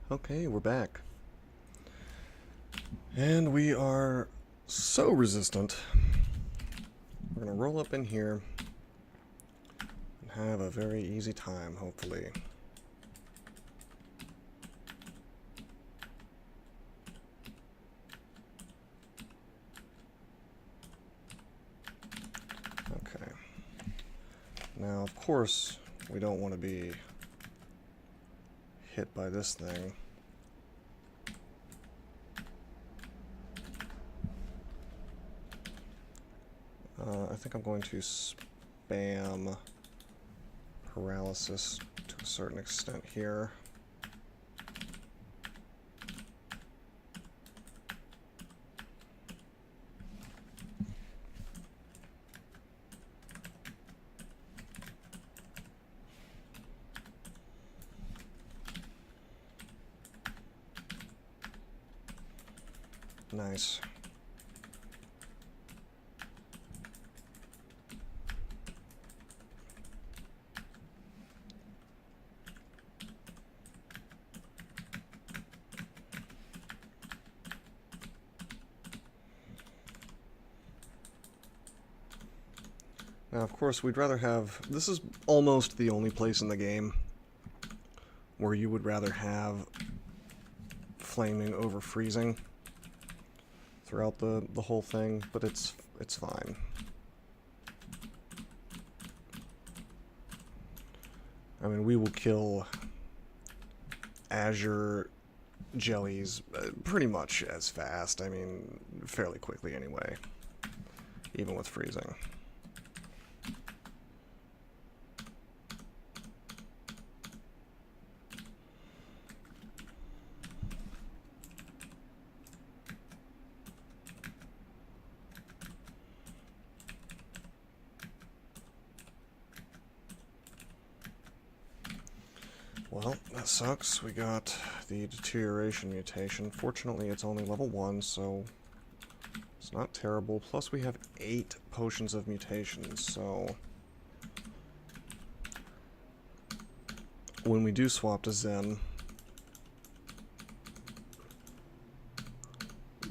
Okay, we're back. And we are so resistant. We're going to roll up in here and have a very easy time, hopefully. Okay. Now, of course, we don't want to be hit by this thing. I think I'm going to spam paralysis to a certain extent here. Nice. Now, of course, we'd rather have... This is almost the only place in the game where you would rather have flaming over freezing throughout the whole thing, but it's fine. I mean, we will kill Azure jellies pretty much as fast. I mean, fairly quickly anyway, even with freezing. Well, that sucks. We got the deterioration mutation. Fortunately, it's only level 1, so it's not terrible. Plus, we have 8 potions of mutations, so when we do swap to Zen,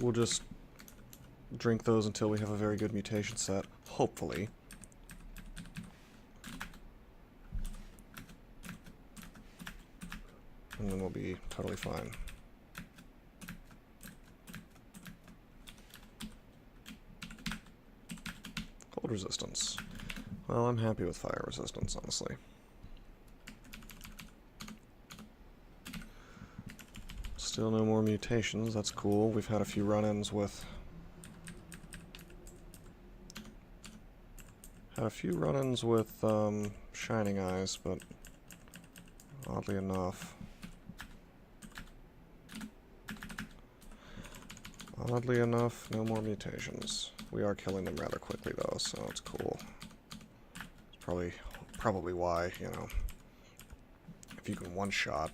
we'll just drink those until we have a very good mutation set, hopefully. And then we'll be totally fine. Cold resistance. Well, I'm happy with fire resistance, honestly. Still no more mutations, that's cool. We've had a few run-ins with... Shining Eyes, but oddly enough... no more mutations. We are killing them rather quickly, though, so it's cool. It's probably why, you know, if you can one-shot,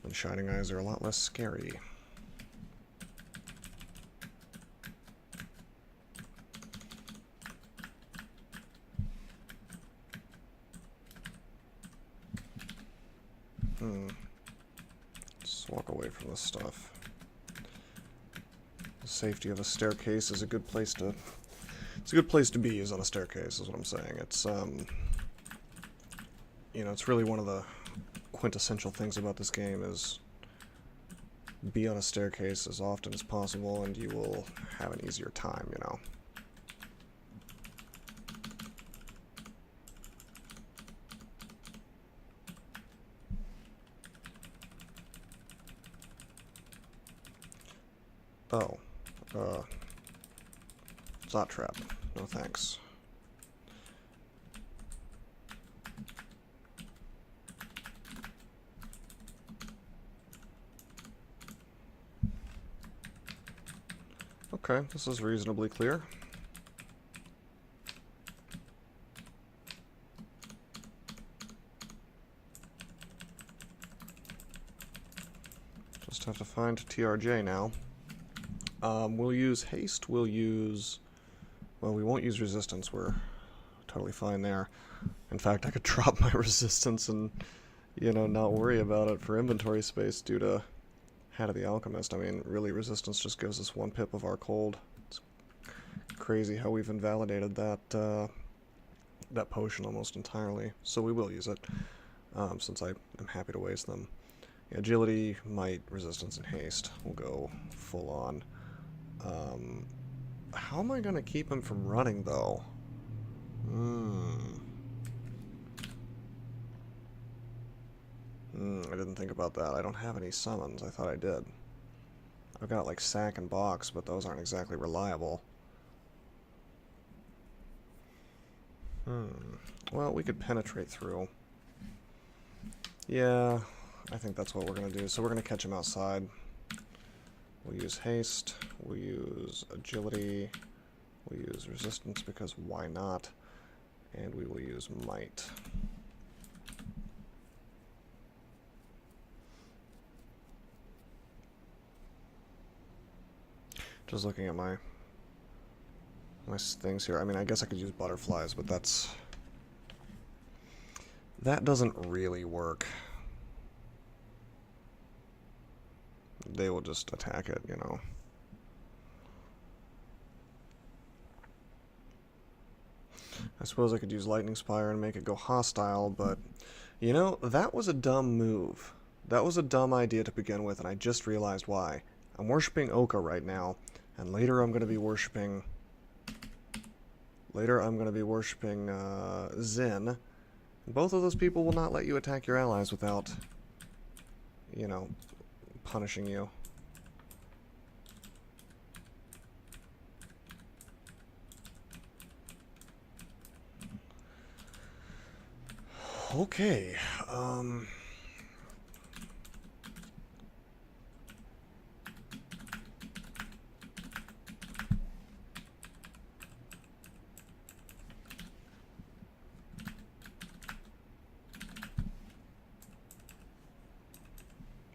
then Shining Eyes are a lot less scary. Walk away from this stuff. The safety of a staircase is a good place to... It's a good place to be, is on a staircase, is what I'm saying. It's, you know, it's really one of the quintessential things about this game is be on a staircase as often as possible and you will have an easier time, you know. Oh. Zot trap. No thanks. Okay, this is reasonably clear. Just have to find TRJ now. We'll use haste, we'll use... Well, we won't use resistance, we're totally fine there. In fact, I could drop my resistance and you know, not worry about it for inventory space due to Hat of the Alchemist. I mean, really, resistance just gives us 1 pip of our cold. It's crazy how we've invalidated that that potion almost entirely. So we will use it, since I am happy to waste them. Agility, might, resistance, and haste will go full on. How am I going to keep him from running, though? I didn't think about that. I don't have any summons. I thought I did. I've got, like, Sack and Box, but those aren't exactly reliable. Well, we could penetrate through. Yeah, I think that's what we're going to do. So we're going to catch him outside. We'll use haste. We'll use agility. We'll use resistance because why not? And we will use might. Just looking at my things here. I mean, I guess I could use butterflies, but that doesn't really work. They will just attack it, you know. I suppose I could use Lightning Spire and make it go hostile, but, you know, that was a dumb move. That was a dumb idea to begin with, and I just realized why. I'm worshipping Oka right now, and later I'm going to be worshipping... Zin. Both of those people will not let you attack your allies without, you know, punishing you. Okay,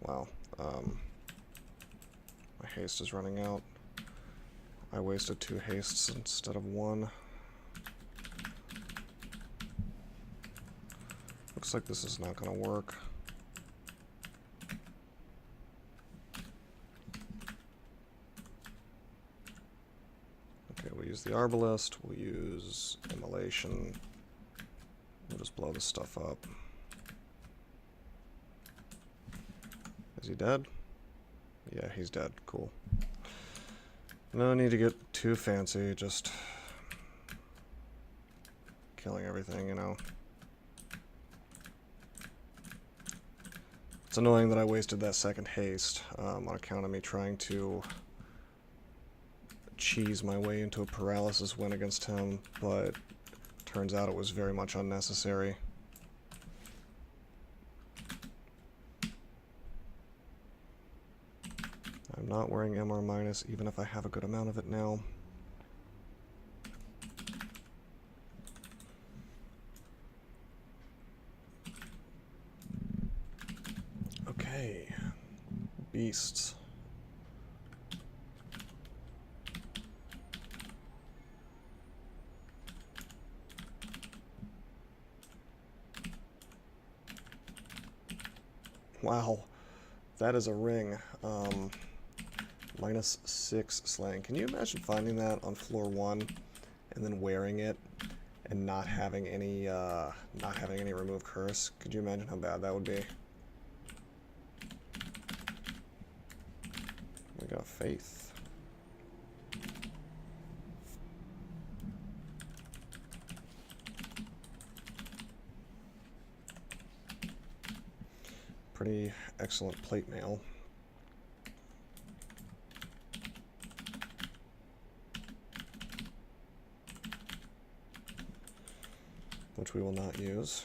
wow, my haste is running out. I wasted 2 hastes instead of 1. Looks like this is not going to work. Okay, we'll use the Arbalest, we'll use Immolation. We'll just blow this stuff up. Is he dead? Yeah, he's dead. Cool. No need to get too fancy, just killing everything, you know. It's annoying that I wasted that second haste on account of me trying to cheese my way into a paralysis win against him, but turns out it was very much unnecessary. I'm not wearing MR minus, even if I have a good amount of it now. Okay, beasts. Wow, that is a ring. -6 slaying. Can you imagine finding that on floor 1 and then wearing it and not having any remove curse? Could you imagine how bad that would be? We got faith. Pretty excellent plate mail. Which we will not use.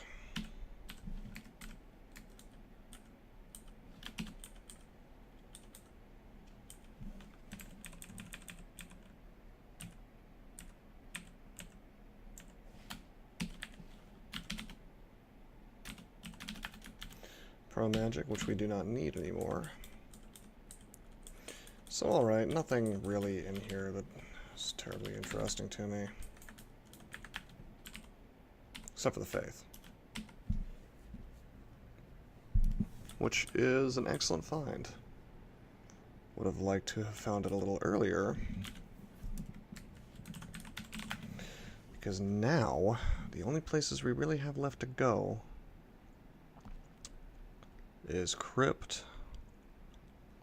Pro Magic, which we do not need anymore. So alright, nothing really in here that is terribly interesting to me. Except for the faith. which is an excellent find. Would have liked to have found it a little earlier, because now the only places we really have left to go is Crypt,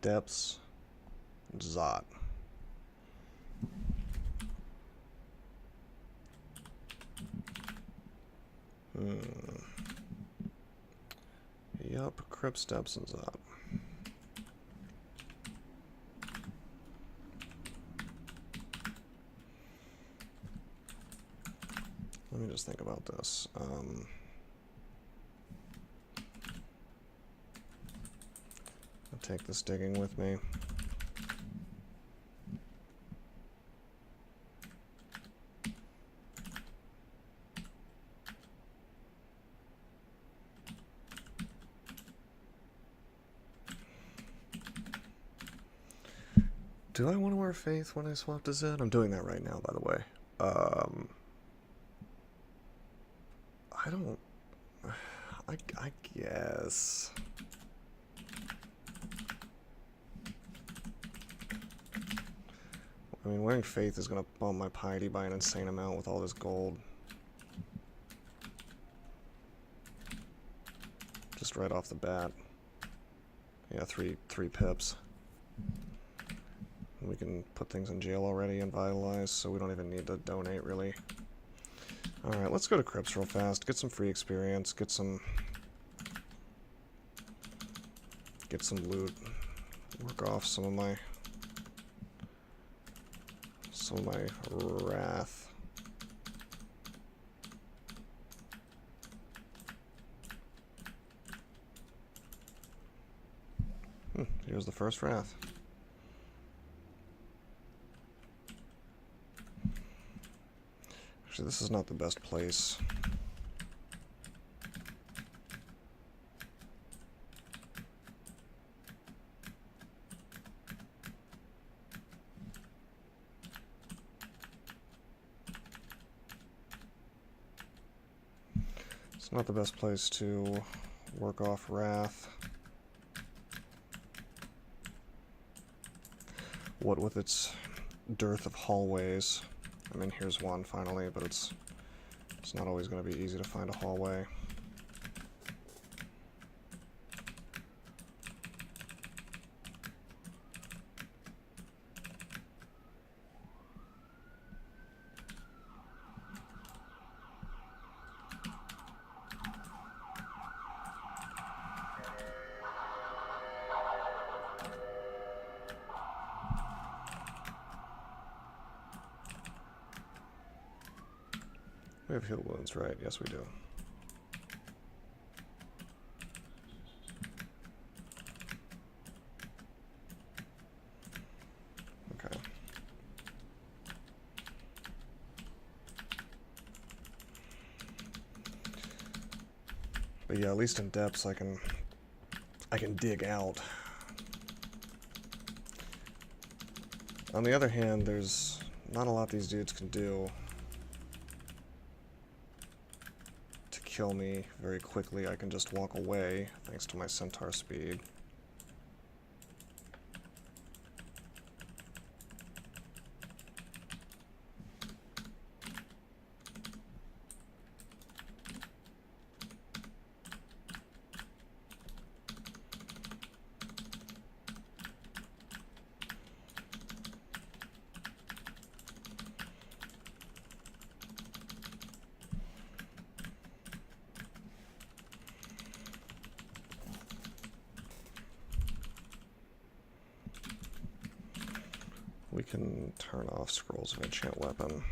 Depths, and Zot. Yup, Crypt, Depths, and Zot. Let me just think about this. I'll take this digging with me. Do I want to wear Faith when I swap to Zed? I'm doing that right now, by the way. I don't... I guess... I mean, wearing Faith is going to bump my piety by an insane amount with all this gold. Just right off the bat. Yeah, three pips. We can put things in jail already and vitalize, so we don't even need to donate, really. Alright, let's go to Crypts real fast, get some free experience, get some loot, work off some of my wrath. Here's the first wrath. Actually, this is not the best place. It's not the best place to work off wrath. What with its dearth of hallways. I mean, here's one finally, but it's not always going to be easy to find a hallway. We have heal wounds, right? Yes, we do. Okay. But yeah, at least in depths I can dig out. On the other hand, there's not a lot these dudes can do kill me very quickly. I can just walk away thanks to my Centaur speed. We can turn off Scrolls of Enchant Weapon.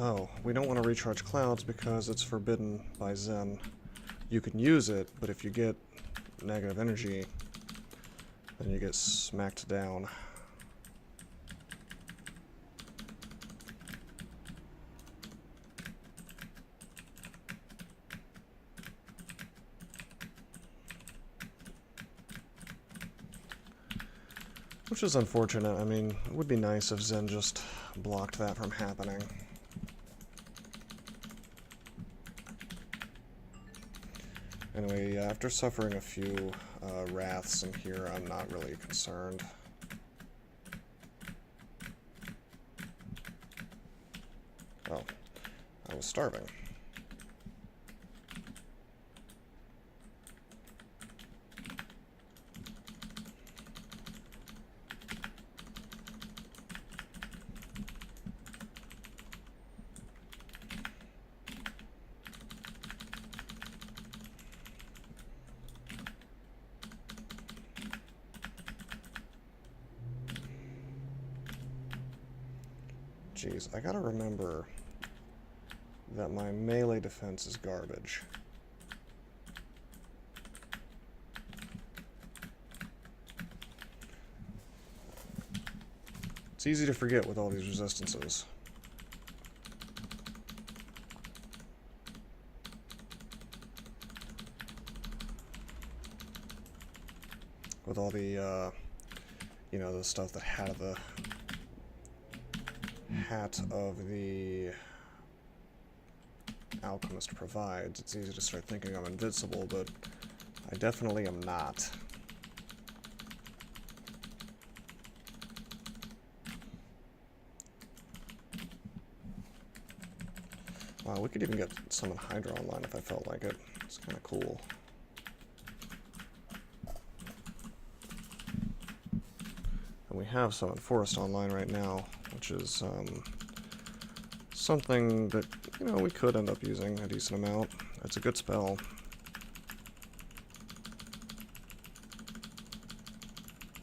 Oh, we don't want to recharge clouds because it's forbidden by Zen. You can use it, but if you get negative energy, then you get smacked down. Which is unfortunate. I mean, it would be nice if Zen just blocked that from happening. Anyway, after suffering a few wraths in here, I'm not really concerned. Oh, I was starving. Jeez, I gotta remember that my melee defense is garbage. It's easy to forget with all these resistances. With all the, you know, the stuff that had the hat of the alchemist provides, it's easy to start thinking I'm invincible, but I definitely am not. Wow, we could even get Summon Hydra online if I felt like it. It's kind of cool. And we have Summon Forest online right now, which is something that, you know, we could end up using a decent amount. It's a good spell.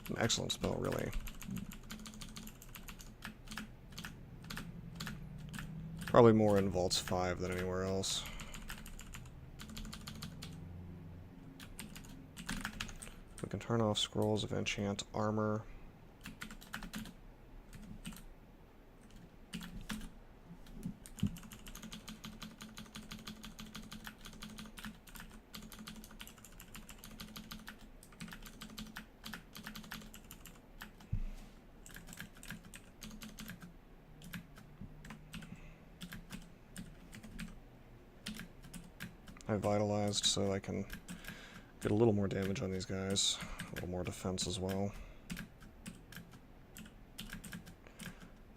An excellent spell, really. Probably more in Vaults 5 than anywhere else. We can turn off Scrolls of Enchant Armor. I vitalized so I can get a little more damage on these guys, a little more defense as well.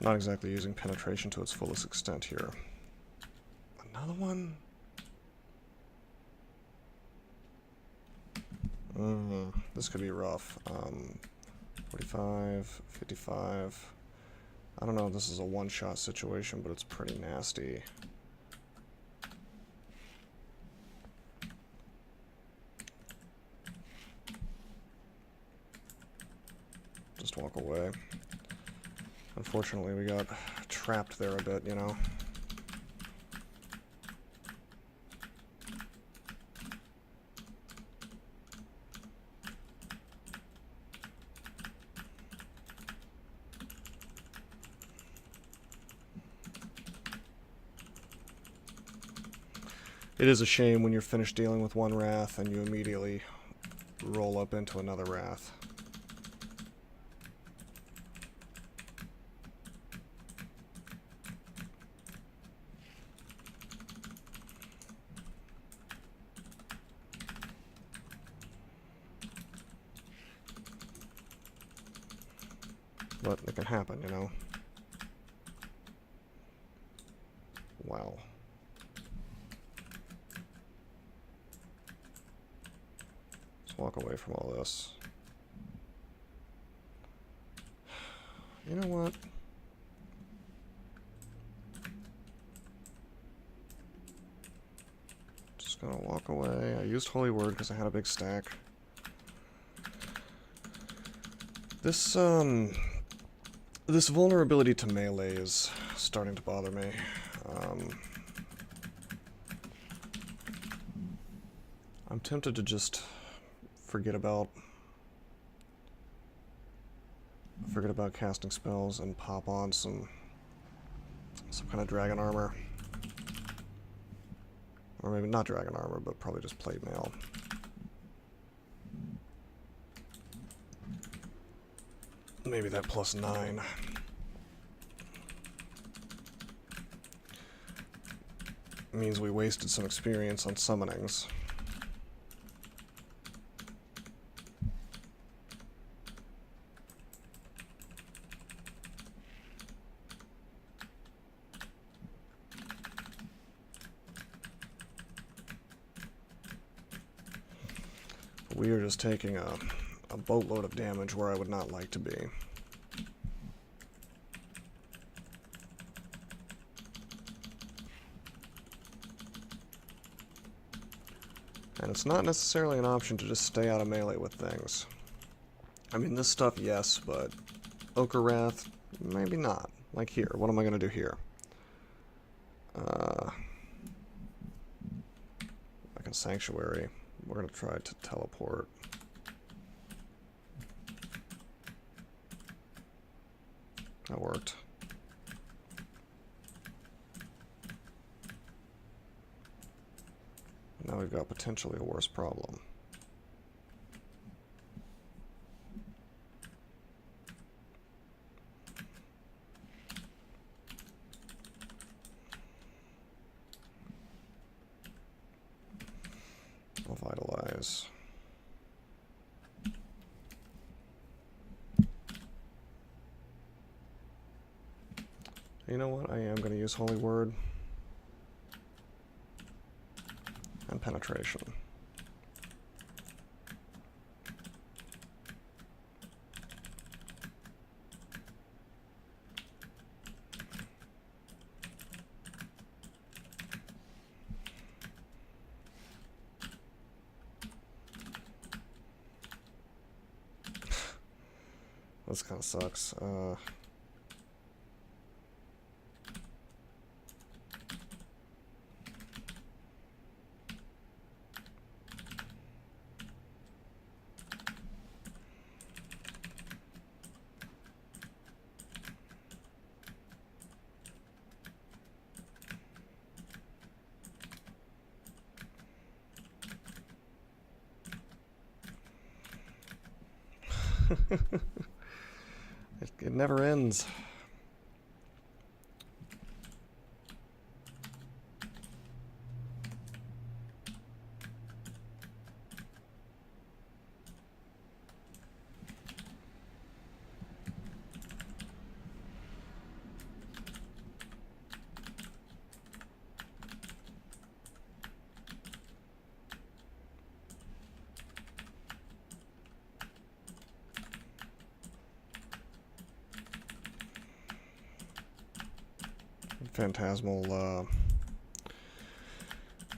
Not exactly using penetration to its fullest extent here. Another one? This could be rough. 45, 55. I don't know if this is a one-shot situation, but it's pretty nasty. Just walk away. Unfortunately, we got trapped there a bit, you know. It is a shame when you're finished dealing with one wrath and you immediately roll up into another wrath. But it can happen, you know. Wow. Let's walk away from all this. You know what? Just gonna walk away. I used Holy Word because I had a big stack. This vulnerability to melee is starting to bother me. I'm tempted to just forget about casting spells and pop on some kind of dragon armor. Or maybe not dragon armor, but probably just plate mail. Maybe that +9. Means we wasted some experience on summonings. We are just taking a boatload of damage where I would not like to be. And it's not necessarily an option to just stay out of melee with things. I mean, this stuff, yes, but Ochre Wrath, maybe not. Like here, what am I going to do here? Like in Sanctuary, we're going to try to teleport. That worked. Now we've got potentially a worse problem. I'll vitalize. You know what? I am going to use Holy Word and Penetration. This kind of sucks. It never ends.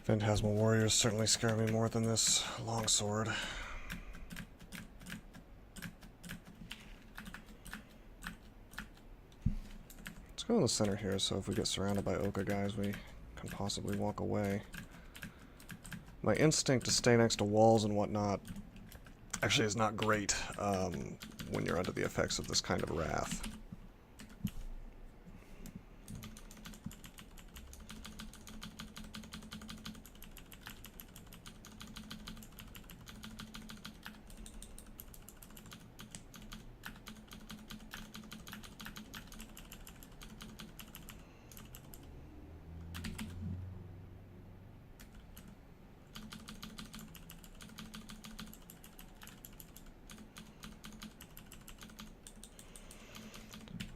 Phantasmal warriors certainly scare me more than this longsword. Let's go in the center here, so if we get surrounded by Oka guys, we can possibly walk away. My instinct to stay next to walls and whatnot actually is not great when you're under the effects of this kind of wrath.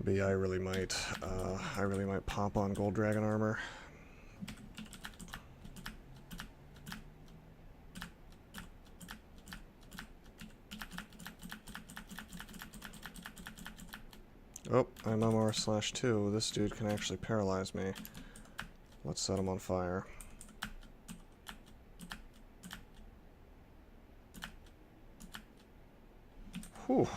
But yeah, I really might pop on Gold Dragon armor. Oh, I'm MR/2. This dude can actually paralyze me. Let's set him on fire. Whew.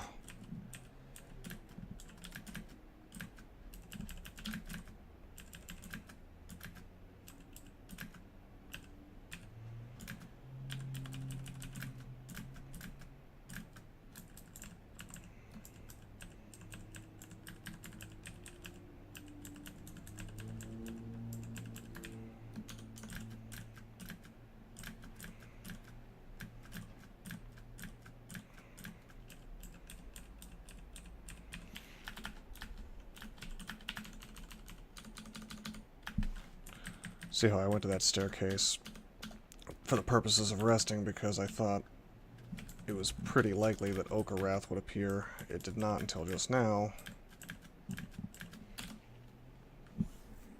See how I went to that staircase for the purposes of resting because I thought it was pretty likely that Okarath would appear. It did not until just now.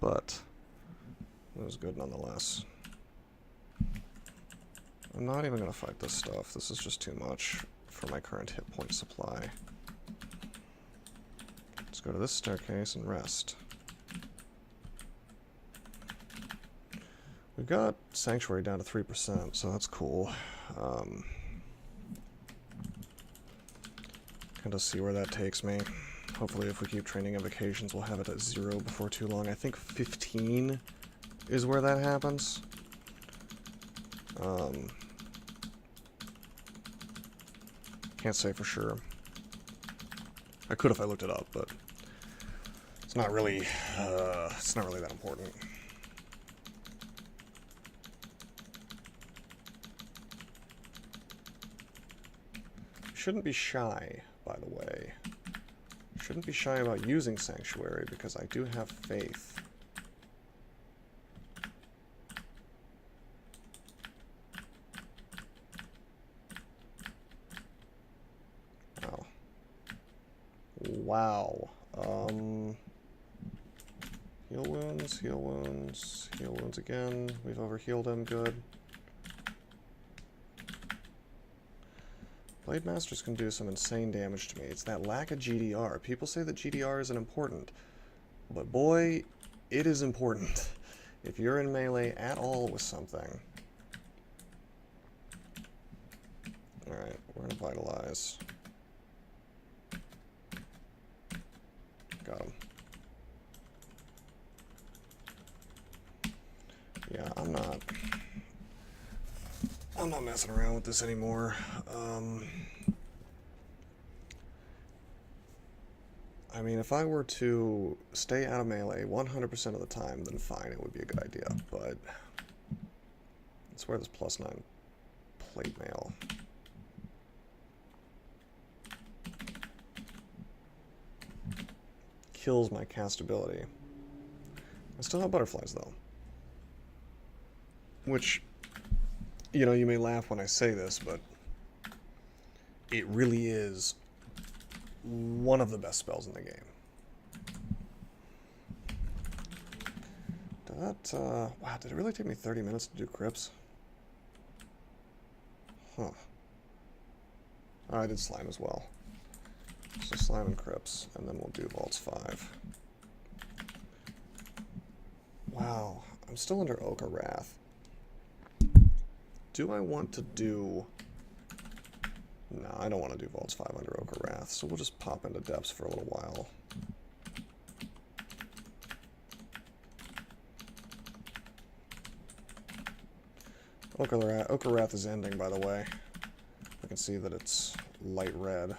But it was good nonetheless. I'm not even going to fight this stuff. This is just too much for my current hit point supply. Let's go to this staircase and rest. We've got Sanctuary down to 3%, so that's cool. Kind of see where that takes me. Hopefully if we keep training invocations, we'll have it at 0 before too long. I think 15 is where that happens. Can't say for sure. I could if I looked it up, but it's not really that important. Shouldn't be shy, by the way. Shouldn't be shy about using Sanctuary, because I do have faith. Oh. Wow. Heal wounds, heal wounds, heal wounds again. We've overhealed him, good. Blade Masters can do some insane damage to me. It's that lack of GDR. People say that GDR isn't important, but boy, it is important. If you're in melee at all with something. Alright, we're gonna Vitalize. Got him. Yeah, I'm not messing around with this anymore. I mean, if I were to stay out of melee 100% of the time, then fine, it would be a good idea, but let's wear this +9 plate mail. Kills my castability. I still have butterflies, though. Which, you know, you may laugh when I say this, but it really is one of the best spells in the game. Wow, did it really take me 30 minutes to do Crypts? Huh. Oh, I did Slime as well. So Slime and Crypts, and then we'll do Vaults 5. Wow, I'm still under Okarath. Do I want to do... No, I don't want to do Vaults 5 under Okarath, so we'll just pop into Depths for a little while. Okarath is ending, by the way. I can see that it's light red.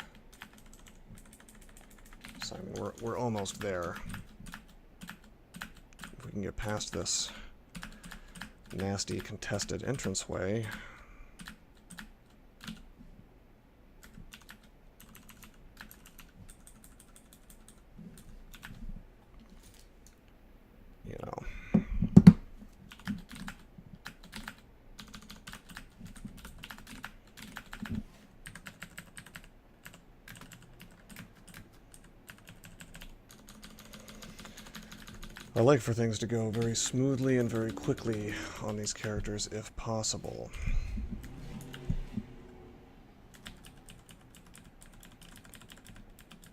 So, I mean, we're almost there. If we can get past this nasty contested entranceway. You know. I like for things to go very smoothly and very quickly on these characters, if possible.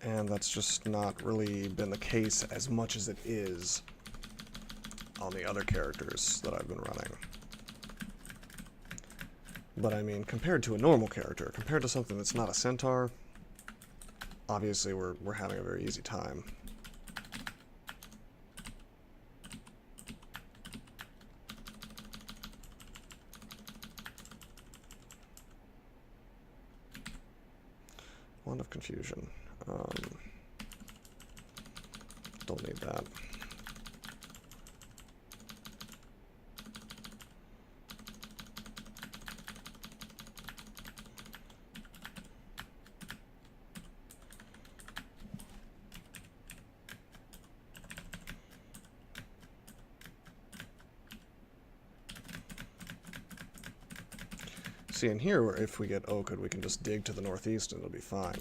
And that's just not really been the case as much as it is on the other characters that I've been running. But I mean, compared to a normal character, compared to something that's not a Centaur, obviously we're having a very easy time. Wand of Confusion. Don't need that. See, in here, if we get ochre, we can just dig to the northeast and it'll be fine.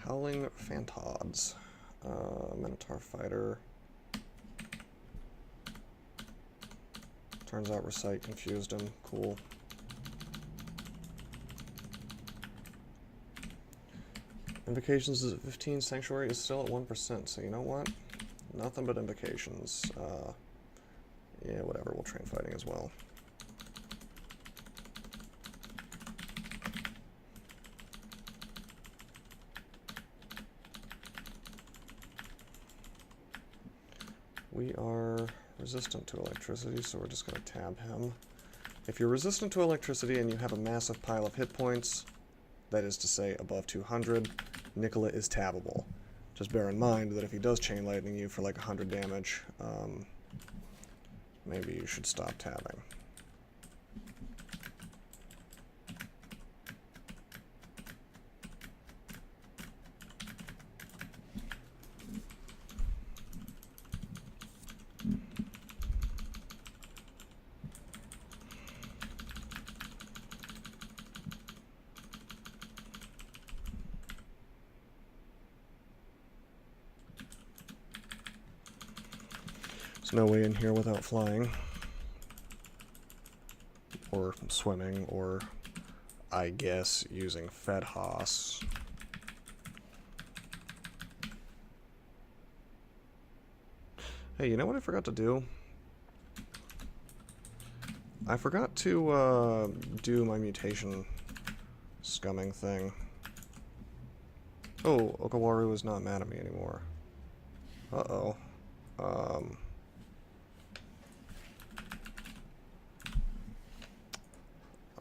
Howling Phantods. Minotaur Fighter. Turns out Recite confused him. Cool. Invocations is at 15, Sanctuary is still at 1%, so you know what? Nothing but invocations. Yeah, whatever, we'll train fighting as well. We are resistant to electricity, so we're just going to tab him. If you're resistant to electricity and you have a massive pile of hit points, that is to say above 200, Nicola is tabbable. Just bear in mind that if he does chain lightning you for like 100 damage, maybe you should stop tabbing. No way in here without flying, or swimming, or I guess using Fedhas. Hey, you know what I forgot to do? I forgot to do my mutation scumming thing. Oh, Okawaru is not mad at me anymore. Uh-oh.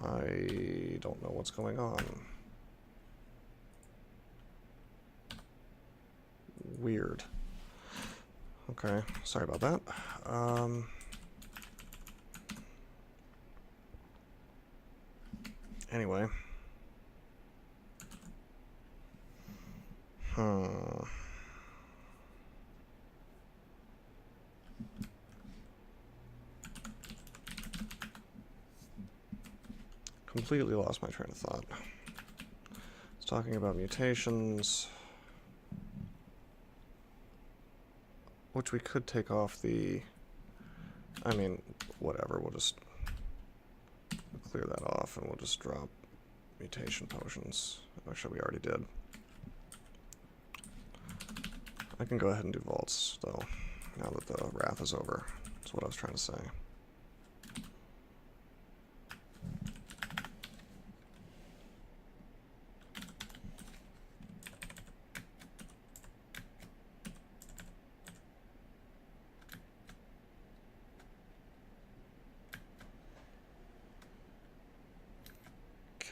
I don't know what's going on. Weird. Okay, sorry about that. Anyway. Completely lost my train of thought. I was talking about mutations, which we could take off the... I mean, whatever, we'll just clear that off and we'll just drop mutation potions. Actually, we already did. I can go ahead and do vaults, though, now that the wrath is over. That's what I was trying to say.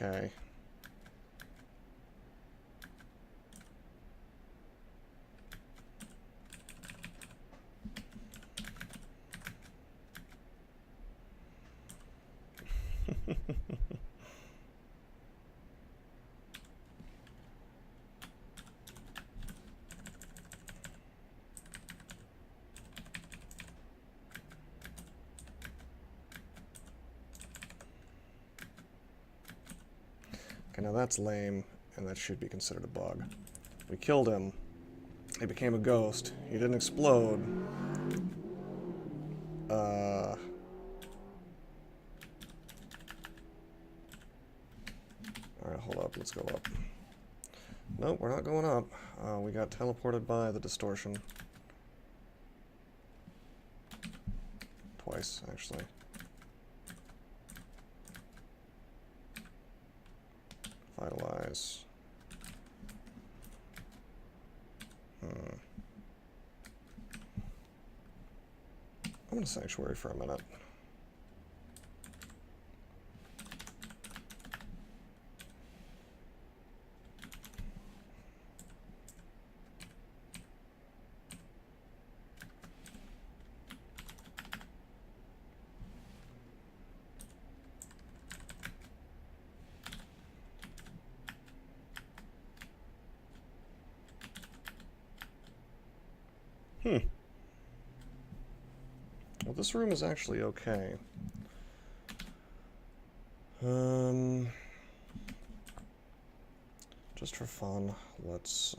Okay. Okay, now that's lame, and that should be considered a bug. We killed him. He became a ghost. He didn't explode. Alright, hold up. Let's go up. Nope, we're not going up. We got teleported by the distortion. Twice, actually. Vitalize. I'm gonna Sanctuary for a minute. Well, this room is actually okay. Just for fun, let's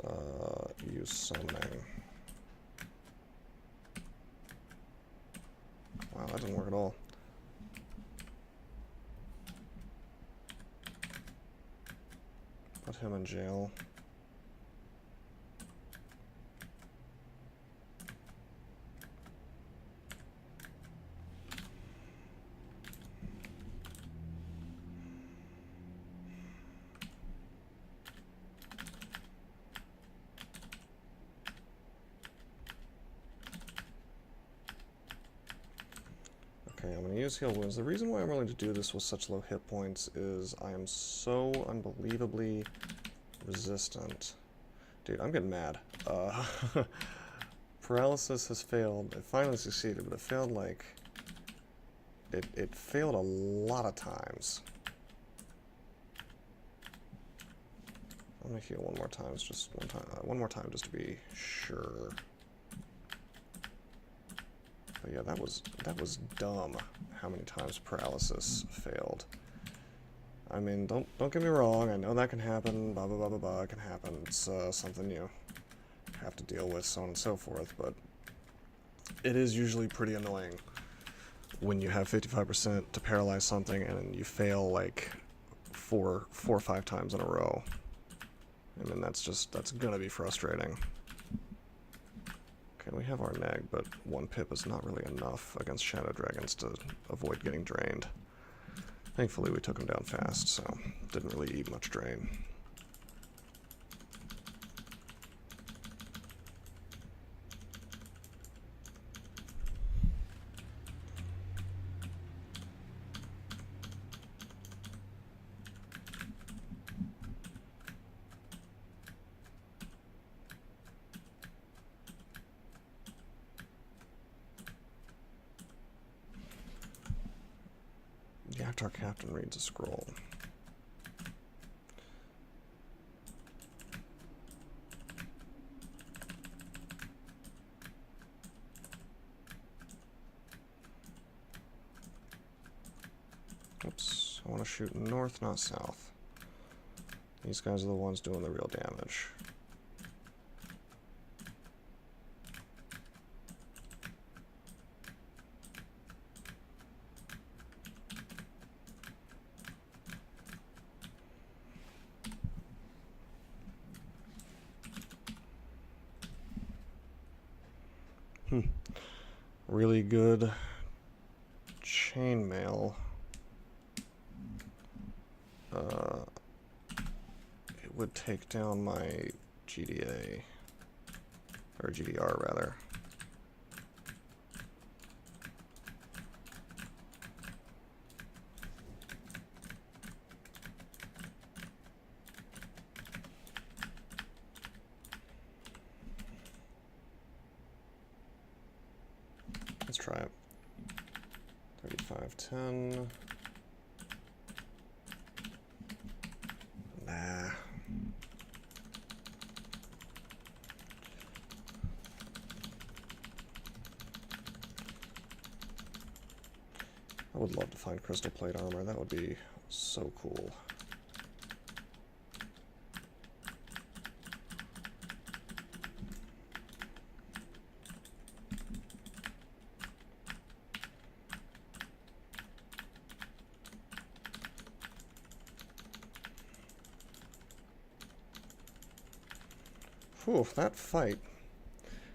use summoning. Wow, that didn't work at all. Put him in jail. Okay, I'm going to use heal wounds. The reason why I'm willing to do this with such low hit points is I am so unbelievably resistant. Dude, I'm getting mad. Paralysis has failed. It finally succeeded, but it failed like... It failed a lot of times. I'm going to heal one more time, just one more time just to be sure. But yeah, that was dumb. How many times paralysis failed? I mean, don't get me wrong. I know that can happen. Blah blah blah blah blah. It can happen. It's something you have to deal with, so on and so forth. But it is usually pretty annoying when you have 55% to paralyze something and you fail like four or five times in a row. I mean, that's gonna be frustrating. Okay, we have our neg, but one pip is not really enough against shadow dragons to avoid getting drained. Thankfully, we took him down fast, so didn't really eat much drain. The Actar Captain reads a scroll. Oops, I want to shoot north, not south. These guys are the ones doing the real damage. Really good chainmail. It would take down my GDA, or GDR rather. Let's try it. 3510. Nah. I would love to find crystal plate armor. That would be so cool. Whew, that fight.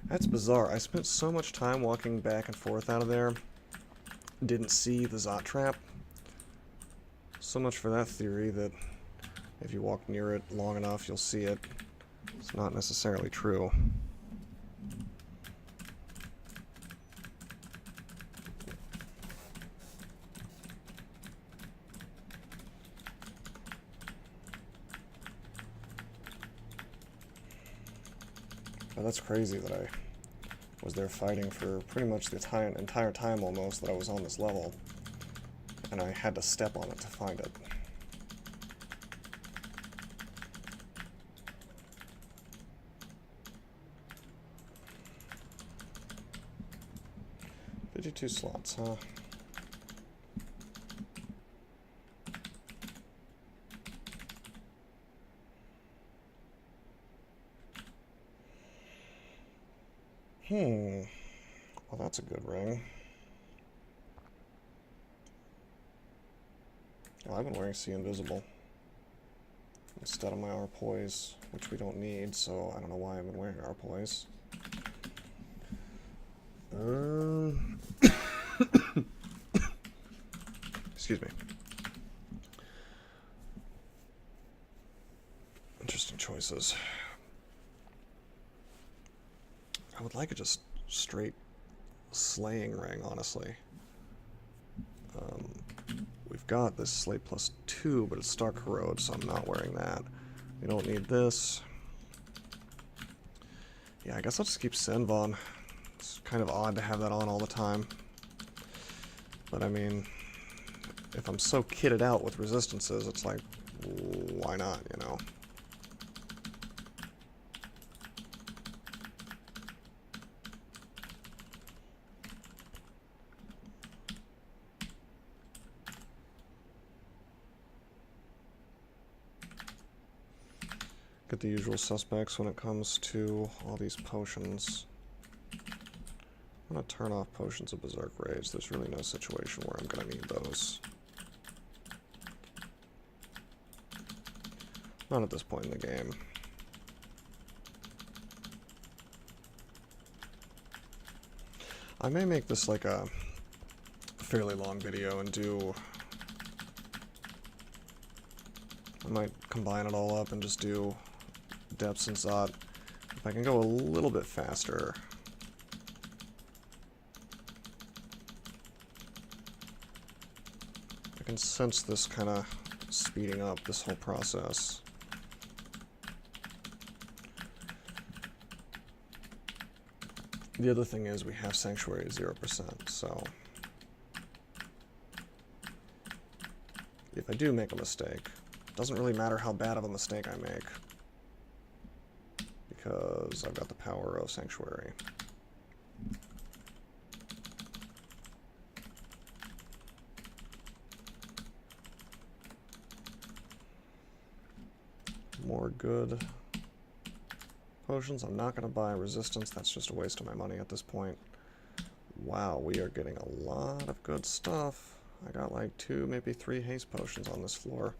That's bizarre. I spent so much time walking back and forth out of there. Didn't see the Zot trap. So much for that theory that if you walk near it long enough, you'll see it. It's not necessarily true. But that's crazy that I was there fighting for pretty much the entire time almost that I was on this level, and I had to step on it to find it. 52 slots, huh? Well, that's a good ring. Oh, I've been wearing See Invisible instead of my Arpoise, which we don't need, so I don't know why I've been wearing Arpoise. Excuse me. Interesting choices. I would like a just straight slaying ring, honestly. We've got this Slate +2, but it's Stark Corrode, so I'm not wearing that. We don't need this. Yeah, I guess I'll just keep Senvon. It's kind of odd to have that on all the time. But I mean, if I'm so kitted out with resistances, it's like, why not, you know? Get the usual suspects when it comes to all these potions. I'm going to turn off Potions of Berserk Rage. There's really no situation where I'm going to need those. Not at this point in the game. I may make this like a fairly long video and do... I might combine it all up and just do Depths and Zot. If I can go a little bit faster... I can sense this kind of speeding up this whole process. The other thing is we have Sanctuary at 0%, so if I do make a mistake, it doesn't really matter how bad of a mistake I make, because I've got the power of Sanctuary. More good potions. I'm not going to buy resistance. That's just a waste of my money at this point. Wow, we are getting a lot of good stuff. I got like 2, maybe 3 haste potions on this floor.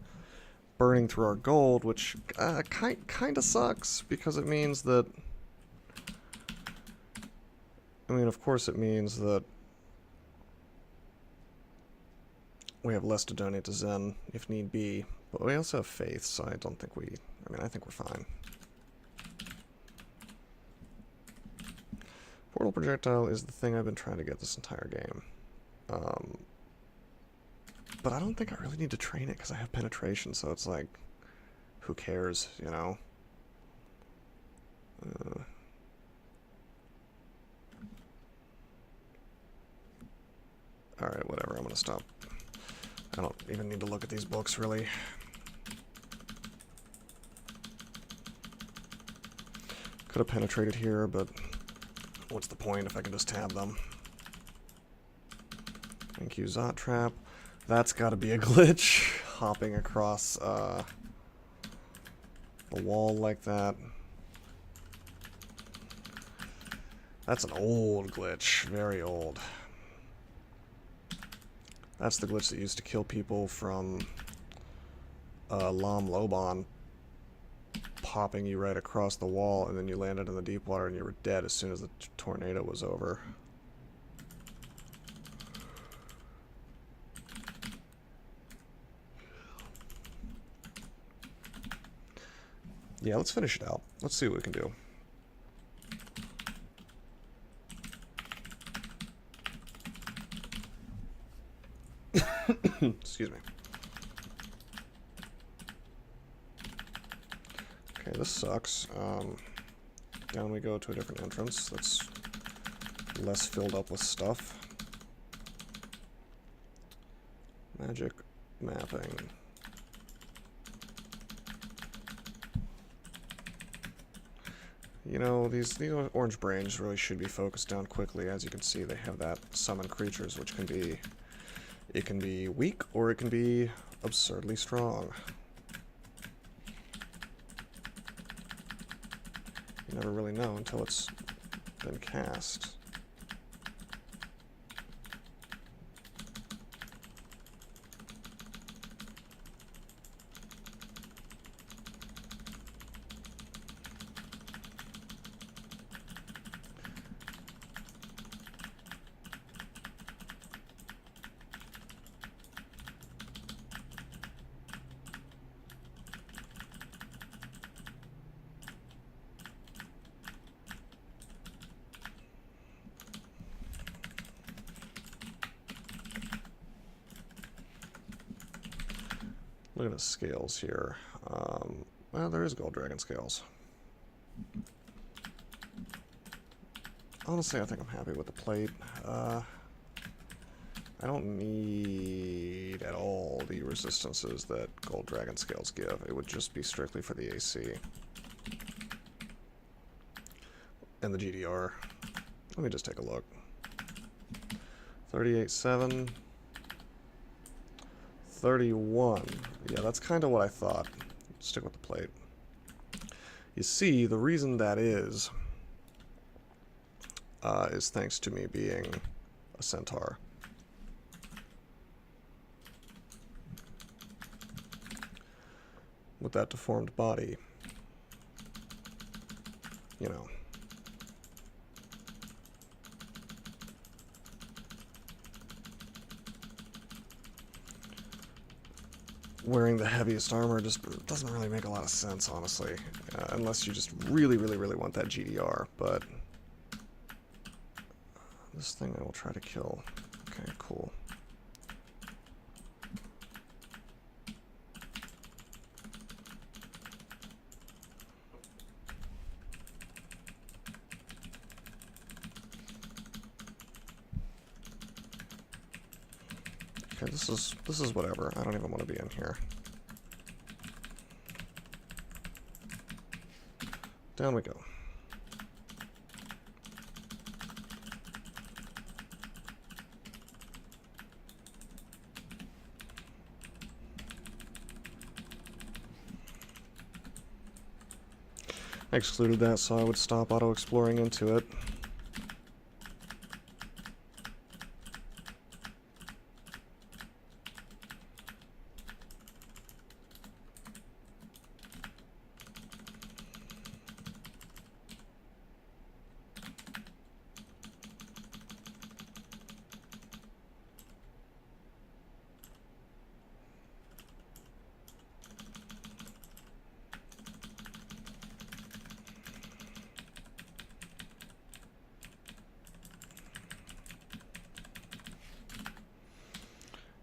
Burning through our gold, which kind of sucks, because it means that... I mean, of course it means that we have less to donate to Zen, if need be. But we also have faith, so I don't think we... I mean, I think we're fine. Portal Projectile is the thing I've been trying to get this entire game. But I don't think I really need to train it because I have penetration, so it's like, who cares, you know? Alright, whatever, I'm gonna stop. I don't even need to look at these books, really. Could have penetrated here, but what's the point if I can just tab them? Thank you, Zot Trap. That's gotta be a glitch, hopping across the wall like that. That's an old glitch, very old. That's the glitch that used to kill people from Lam Loban popping you right across the wall, and then you landed in the deep water and you were dead as soon as the tornado was over. Yeah, let's finish it out. Let's see what we can do. Excuse me. Okay, this sucks. Down we go to a different entrance that's less filled up with stuff. Magic mapping. You know, these orange brains really should be focused down quickly. As you can see, they have that summon creatures, which can be... It can be weak, or it can be absurdly strong. You never really know until it's been cast. Look at the scales here. Well, there is gold dragon scales. Honestly, I think I'm happy with the plate. I don't need at all the resistances that gold dragon scales give. It would just be strictly for the AC. And the GDR. Let me just take a look. 38.7. 31. Yeah, that's kind of what I thought. Stick with the plate. You see, the reason that is thanks to me being a Centaur. With that deformed body, you know. Wearing the heaviest armor just doesn't really make a lot of sense, honestly. Unless you just really, really, really want that GDR, but... This thing I will try to kill. Okay, cool. Okay, this is whatever. I don't even want to be in here. Down we go. I excluded that so I would stop auto-exploring into it.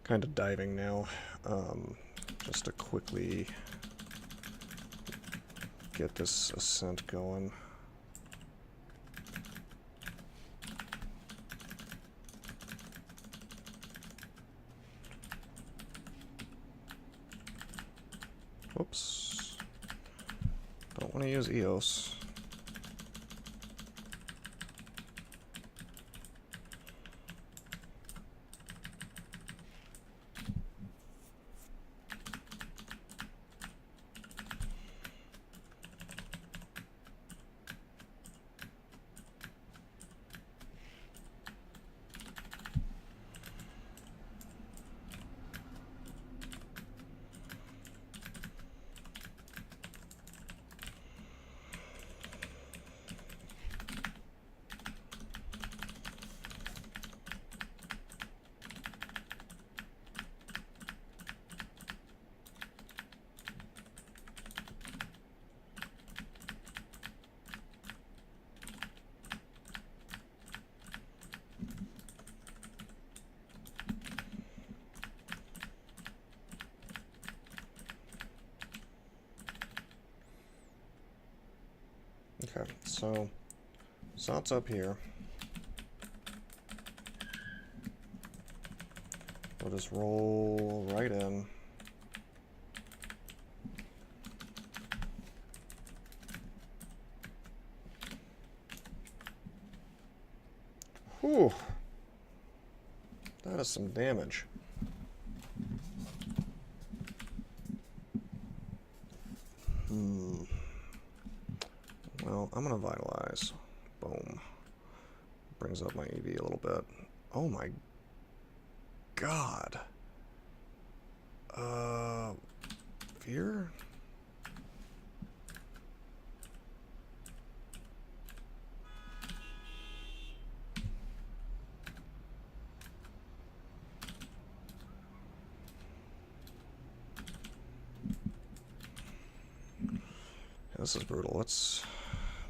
Kind of diving now, just to quickly get this ascent going. Whoops. Don't want to use EOS. Okay, so Zot's up here. We'll just roll right in. Whew. That is some damage. Well, I'm gonna vitalize. Boom. Brings up my EV a little bit. Oh my god. Fear? This is brutal. Let's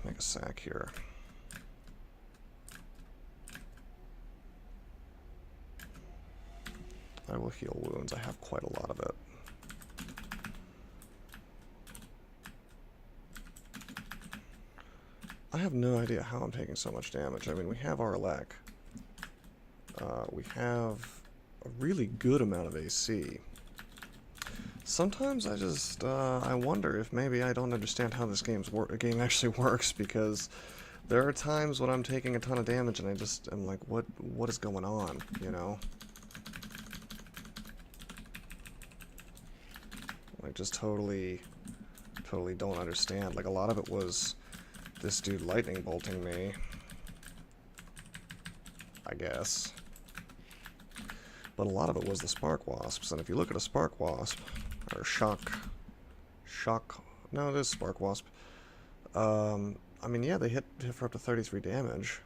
make a sack here. I will heal wounds. I have quite a lot of it. I have no idea how I'm taking so much damage. I mean, we have our Elec. We have a really good amount of AC. Sometimes I just, I wonder if maybe I don't understand how this game actually works, because there are times when I'm taking a ton of damage and I just am like, what is going on, you know? I just totally don't understand. Like, a lot of it was this dude lightning bolting me, I guess. But a lot of it was the spark wasps, and if you look at a spark wasp, or shock, no, it is spark wasp. I mean, yeah, they hit for up to 33 damage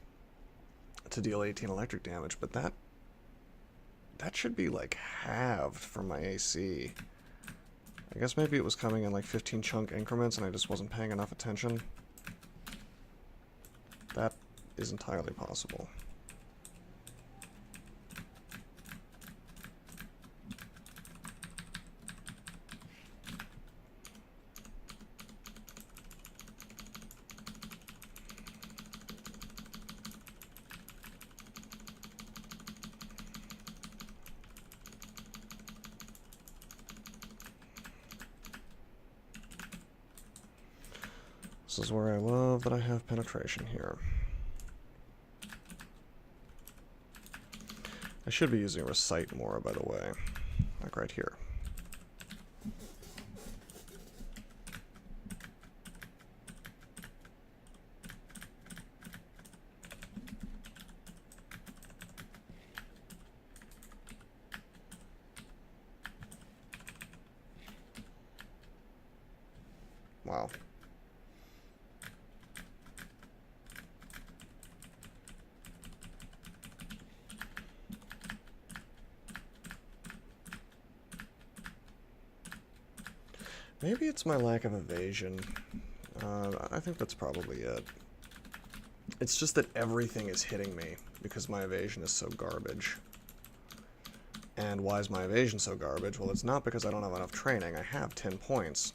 to deal 18 electric damage, but that should be like halved from my AC. I guess maybe it was coming in like 15 chunk increments and I just wasn't paying enough attention. That is entirely possible. This is where I love that I have penetration here. I should be using recite more, by the way. Like right here. Wow. Maybe it's my lack of evasion. I think that's probably it. It's just that everything is hitting me because my evasion is so garbage. And why is my evasion so garbage? Well, it's not because I don't have enough training. I have 10 points.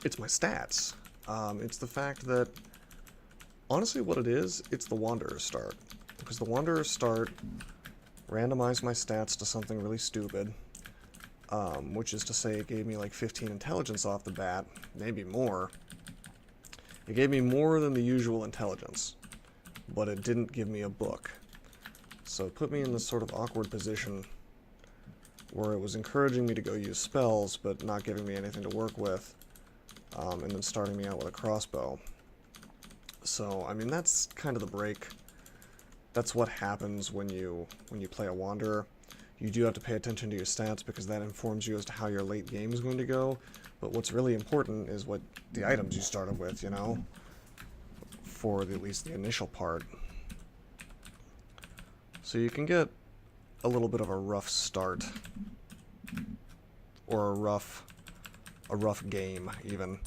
It's my stats. It's the fact that, honestly, what it is, it's the Wanderer's Start. Because the Wanderer's Start randomized my stats to something really stupid. Which is to say it gave me like 15 intelligence off the bat, maybe more. It gave me more than the usual intelligence, but it didn't give me a book. So it put me in this sort of awkward position where it was encouraging me to go use spells, but not giving me anything to work with, and then starting me out with a crossbow. So, I mean, that's kind of the break. That's what happens when you play a Wanderer. You do have to pay attention to your stats because that informs you as to how your late game is going to go. But what's really important is what the items you started with, you know? For at least the initial part. So you can get a little bit of a rough start. Or a rough game, even.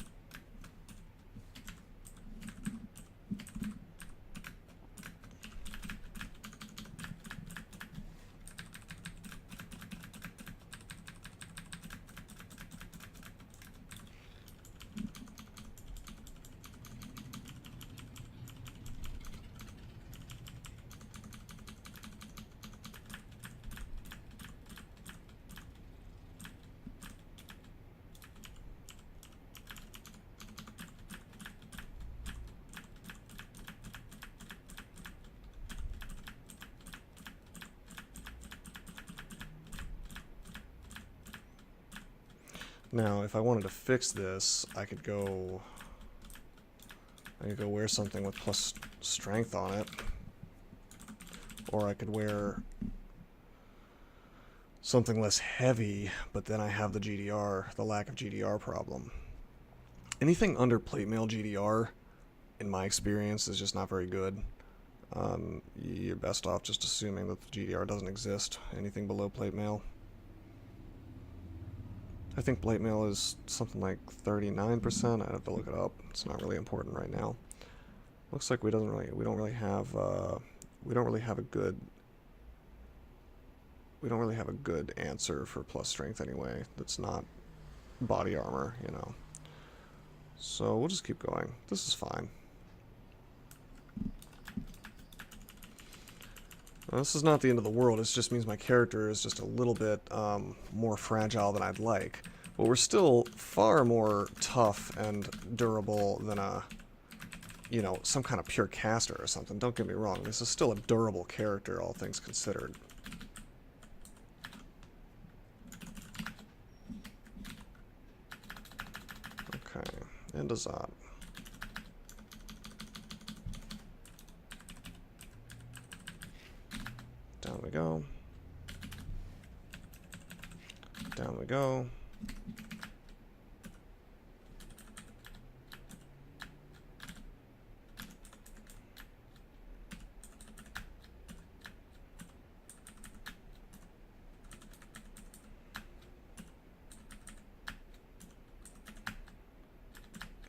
Now, if I wanted to fix this, I could go wear something with plus strength on it. Or I could wear something less heavy, but then I have the GDR, the lack of GDR problem. Anything under plate mail GDR, in my experience, is just not very good. You're best off just assuming that the GDR doesn't exist. Anything below plate mail. I think plate mail is something like 39%. I'd have to look it up. It's not really important right now. Looks like we don't really have a good answer for plus strength anyway. That's not body armor, you know. So we'll just keep going. This is fine. Well, this is not the end of the world. It just means my character is just a little bit more fragile than I'd like. But we're still far more tough and durable than a, you know, some kind of pure caster or something. Don't get me wrong. This is still a durable character, all things considered. Okay, and Azad. Down we go. Down we go.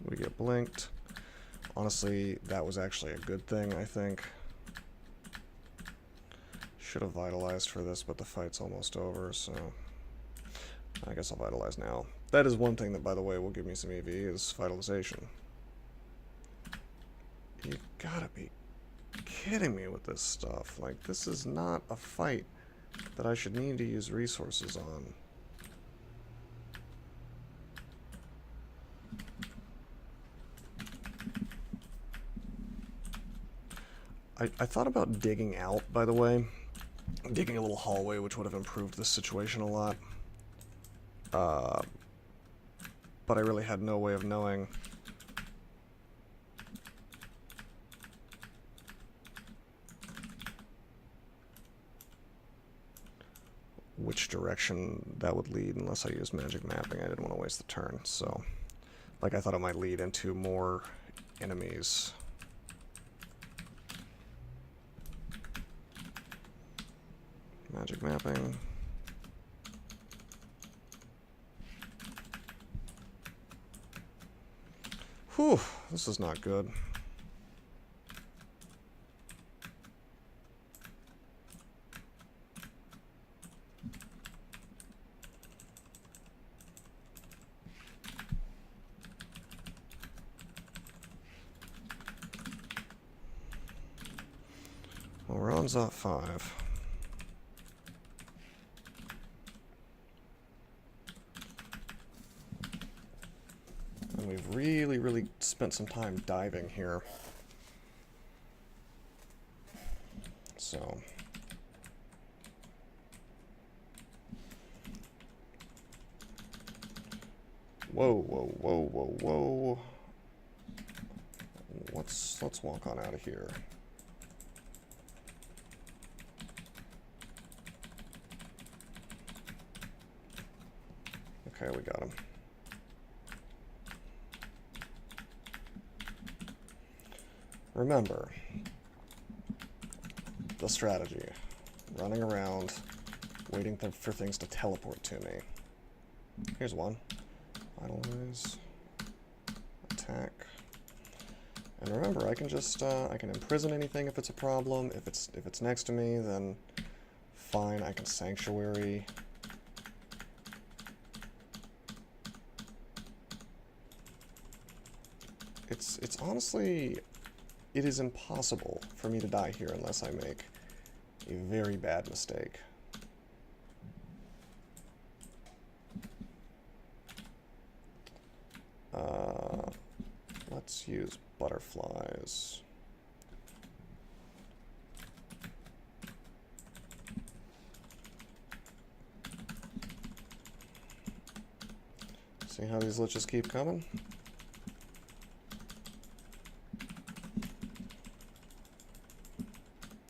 We get blinked. Honestly, that was actually a good thing, I think. Should have vitalized for this, but the fight's almost over, so I guess I'll vitalize now. That is one thing that, by the way, will give me some EV, is vitalization. You gotta be kidding me with this stuff. Like, this is not a fight that I should need to use resources on. I thought about digging out, by the way. Digging a little hallway, which would have improved this situation a lot. But I really had no way of knowing which direction that would lead unless I used magic mapping. I didn't want to waste the turn, so like I thought it might lead into more enemies. Magic mapping. Whew, this is not good. Well, we're on Zot 5. And we've really spent some time diving here. So... Whoa. Let's walk on out of here. Okay, we got him. Remember the strategy. Running around, waiting for things to teleport to me. Here's one. Vitalize. Attack. And remember, I can just I can imprison anything if it's a problem. If it's next to me, then fine, I can sanctuary. It's honestly, it is impossible for me to die here unless I make a very bad mistake. Let's use butterflies. See how these liches keep coming?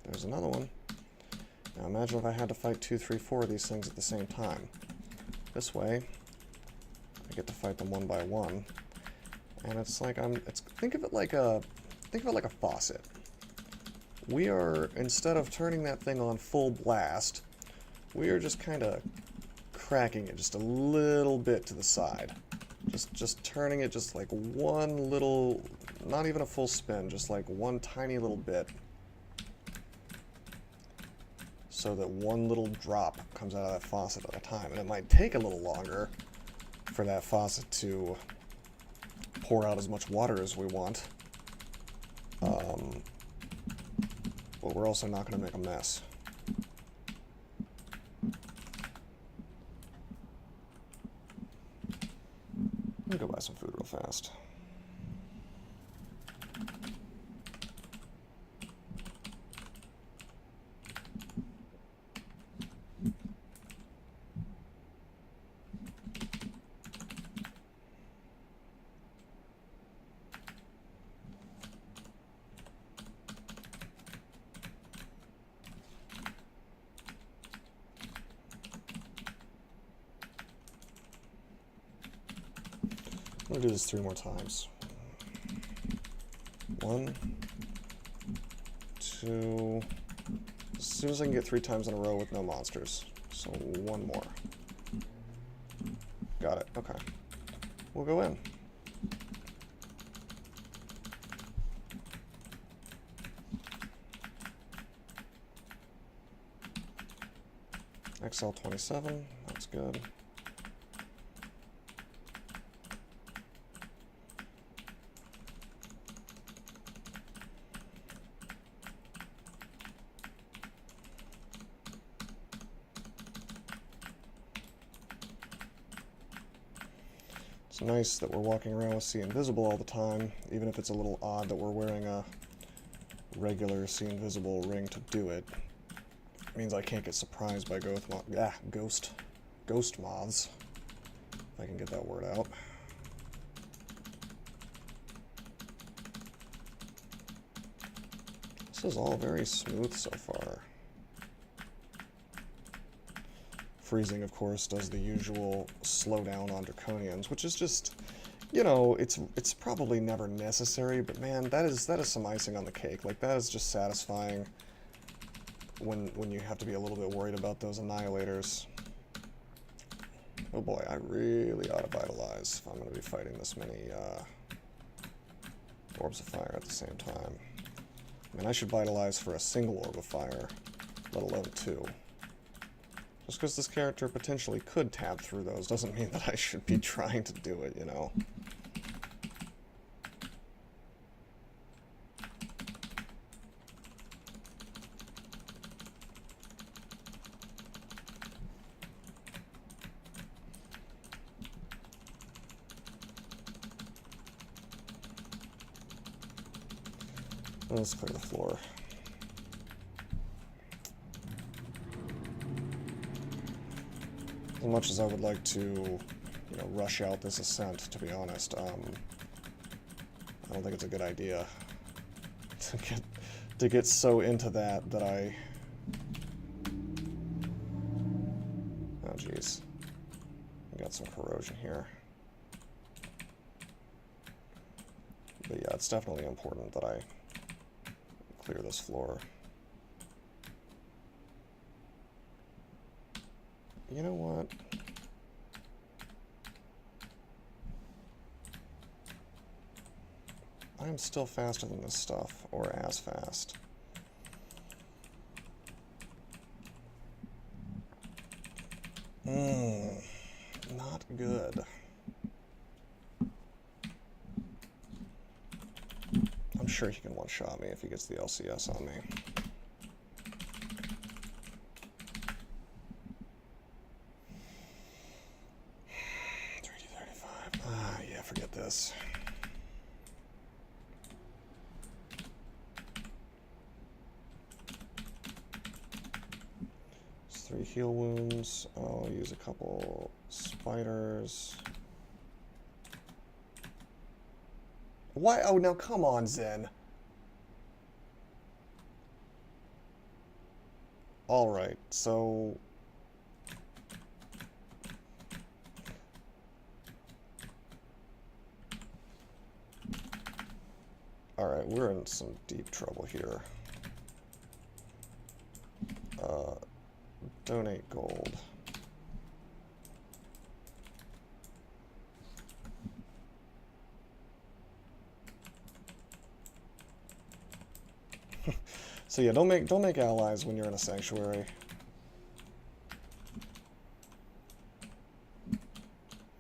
There's another one. Now imagine if I had to fight 2, 3, 4 of these things at the same time. This way, I get to fight them one by one. And it's like think of it like a faucet. We are, instead of turning that thing on full blast, we are just kind of cracking it just a little bit to the side. Just turning it just like one little, not even a full spin, just like one tiny little bit. So that one little drop comes out of that faucet at a time. And it might take a little longer for that faucet to pour out as much water as we want. But we're also not going to make a mess. Let me go buy some food real fast. I'm going to do this 3 more times. 1, 2, as soon as I can get 3 times in a row with no monsters. So 1 more. Got it, okay. We'll go in. XL27, that's good. It's nice that we're walking around with See Invisible all the time, even if it's a little odd that we're wearing a regular See Invisible ring to do it. It means I can't get surprised by ghost moths, if I can get that word out. This is all very smooth so far. Freezing, of course, does the usual slowdown on Draconians, which is just, you know, it's probably never necessary, but man, that is some icing on the cake. Like, that is just satisfying when you have to be a little bit worried about those annihilators. Oh boy, I really ought to vitalize if I'm going to be fighting this many orbs of fire at the same time. I mean, I should vitalize for a single orb of fire, let alone 2. Just because this character potentially could tab through those doesn't mean that I should be trying to do it, you know? Let's clear the floor. As much as I would like to, you know, rush out this ascent, to be honest, I don't think it's a good idea to get so into that I... Oh, jeez. We got some corrosion here. But yeah, it's definitely important that I clear this floor. You know what? I'm still faster than this stuff, or as fast. Not good. I'm sure he can one-shot me if he gets the LCS on me. 3D35. Ah, yeah, forget this. It's 3 heal wounds. I'll use a couple spiders. Why? Oh, now come on, Zen. Alright, so... Alright, we're in some deep trouble here. Donate gold. So yeah, don't make allies when you're in a sanctuary.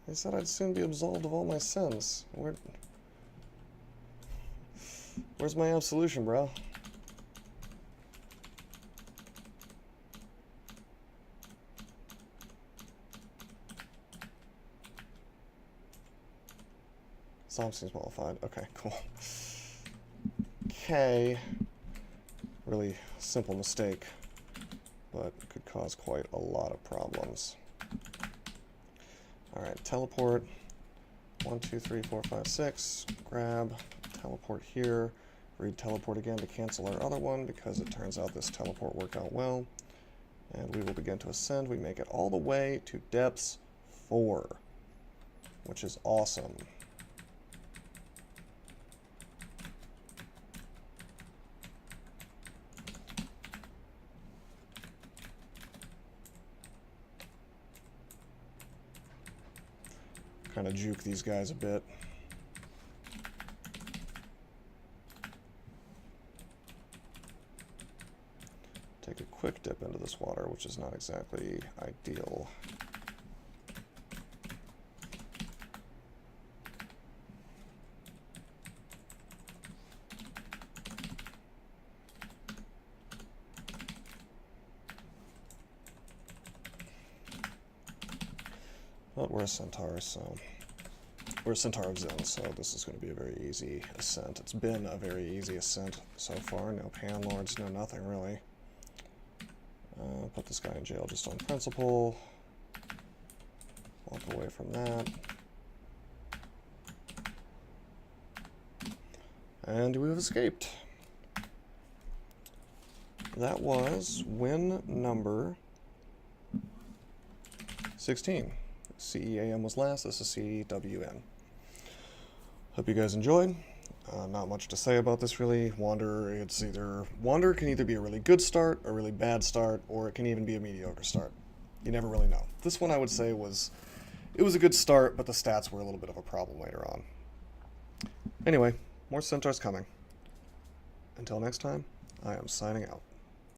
They said I'd soon be absolved of all my sins. Where's my absolution, bro? Psalm seems qualified. Okay, cool. Okay. Really simple mistake, but could cause quite a lot of problems. Alright, teleport. 1, 2, 3, 4, 5, 6. Grab. Teleport here. Read teleport again to cancel our other one because it turns out this teleport worked out well. And we will begin to ascend. We make it all the way to depths 4, which is awesome. Kind of juke these guys a bit. Take a quick dip into this water, which is not exactly ideal. But we're a Centaur, so... We're a Centaur of Zen, so this is going to be a very easy ascent. It's been a very easy ascent so far. No panlords, no nothing, really. Put this guy in jail just on principle. Walk away from that. And we have escaped. That was win number 16. CEAM was last, this is CWN. Hope you guys enjoyed. Not much to say about this really. Wander can either be a really good start, a really bad start, or it can even be a mediocre start. You never really know. This one I would say was a good start, but the stats were a little bit of a problem later on. Anyway, more Centaurs coming. Until next time, I am signing out.